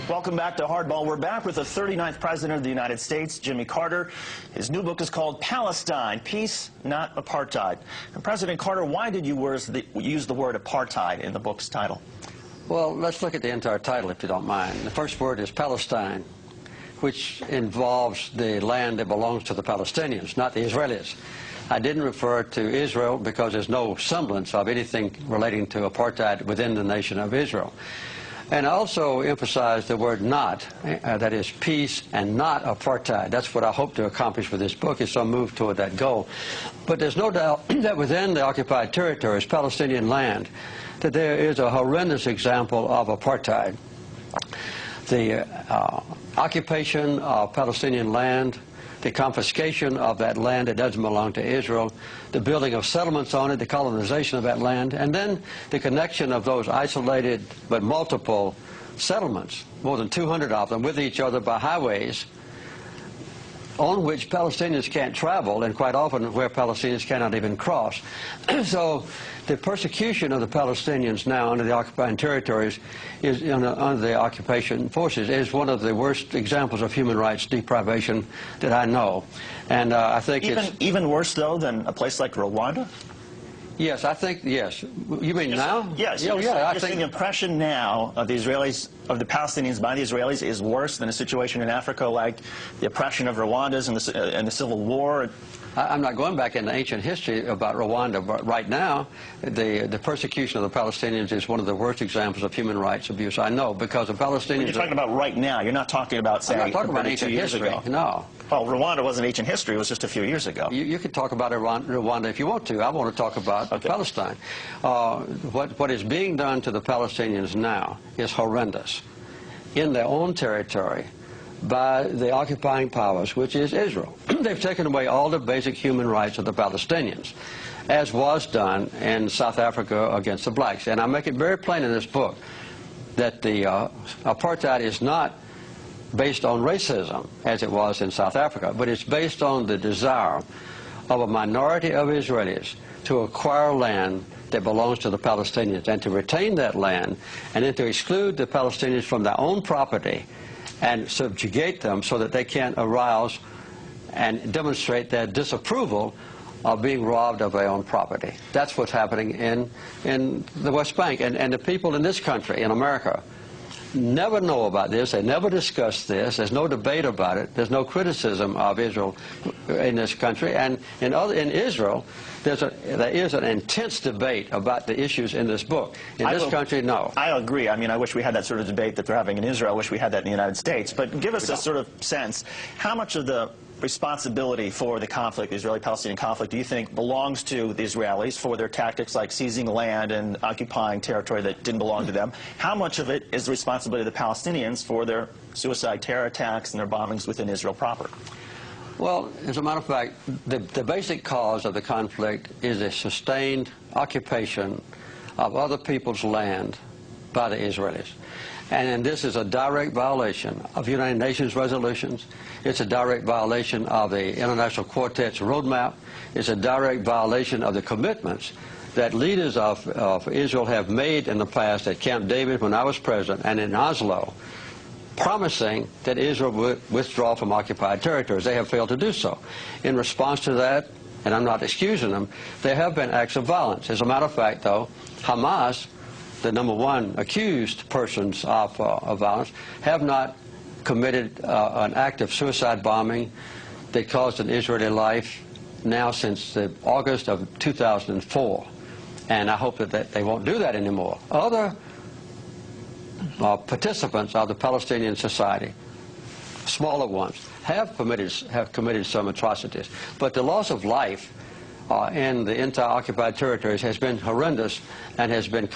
Welcome back to Hardball. We're back with the 39th President of the United States, Jimmy Carter. His new book is called Palestine, Peace, Not Apartheid. And President Carter, why did you use the word apartheid in the book's title? Well, let's look at the entire title, if you don't mind. The first word is Palestine, which involves the land that belongs to the Palestinians, not the Israelis. I didn't refer to Israel because there's no semblance of anything relating to apartheid within the nation of Israel. And I also emphasized the word not, that is peace and not apartheid. That's what I hope to accomplish with this book, is some move toward that goal. But there's no doubt that within the occupied territories, Palestinian land, that there is a horrendous example of apartheid. The occupation of Palestinian land, the confiscation of that land that doesn't belong to Israel, the building of settlements on it, the colonization of that land, and then the connection of those isolated but multiple settlements, more than 200 of them, with each other by highways on which Palestinians can't travel, and quite often where Palestinians cannot even cross. So the persecution of the Palestinians now under the occupied territories, under the occupation forces, is one of the worst examples of human rights deprivation that I know. And I think even worse, though, than a place like Rwanda? Yes, I think, yes. You mean now? Yes. You're saying the impression now of the Israelis, of the Palestinians by the Israelis, is worse than a situation in Africa like the oppression of Rwandans and the Civil War? I'm not going back into ancient history about Rwanda, but right now, the persecution of the Palestinians is one of the worst examples of human rights abuse I know, because the Palestinians... When you're talking about right now, you're not talking about, say, I'm not talking about ancient history, no. Well, Rwanda wasn't ancient history, it was just a few years ago. You can talk about Rwanda if you want to. I want to talk about Palestine. What is being done to the Palestinians now is horrendous in their own territory by the occupying powers, which is Israel. They've taken away all the basic human rights of the Palestinians, as was done in South Africa against the blacks. And I make it very plain in this book that the apartheid is not based on racism, as it was in South Africa, but it's based on the desire of a minority of Israelis to acquire land that belongs to the Palestinians and to retain that land, and then to exclude the Palestinians from their own property and subjugate them so that they can't arouse and demonstrate their disapproval of being robbed of their own property. That's what's happening in the West Bank. And the people in this country, in America, never know about this. They never discuss this. There's no debate about it. There's no criticism of Israel in this country. And in Israel, there is an intense debate about the issues in this book. In this country, no. I agree. I mean, I wish we had that sort of debate that they're having in Israel. I wish we had that in the United States. But give us a sort of sense, how much of the responsibility for the conflict, the Israeli-Palestinian conflict, do you think belongs to the Israelis for their tactics like seizing land and occupying territory that didn't belong to them? How much of it is the responsibility of the Palestinians for their suicide terror attacks and their bombings within Israel proper? Well, as a matter of fact, the basic cause of the conflict is a sustained occupation of other people's land by the Israelis. And this is a direct violation of United Nations resolutions. It's a direct violation of the International Quartet's roadmap. It's a direct violation of the commitments that leaders of Israel have made in the past at Camp David when I was president and in Oslo, promising that Israel would withdraw from occupied territories. They have failed to do so. In response to that, and I'm not excusing them, there have been acts of violence. As a matter of fact, though, Hamas, the #1 accused persons of violence, have not committed an act of suicide bombing that caused an Israeli life now since August of 2004. And I hope that they won't do that anymore. Other participants of the Palestinian society, smaller ones, have committed some atrocities. But the loss of life in the entire occupied territories has been horrendous and has been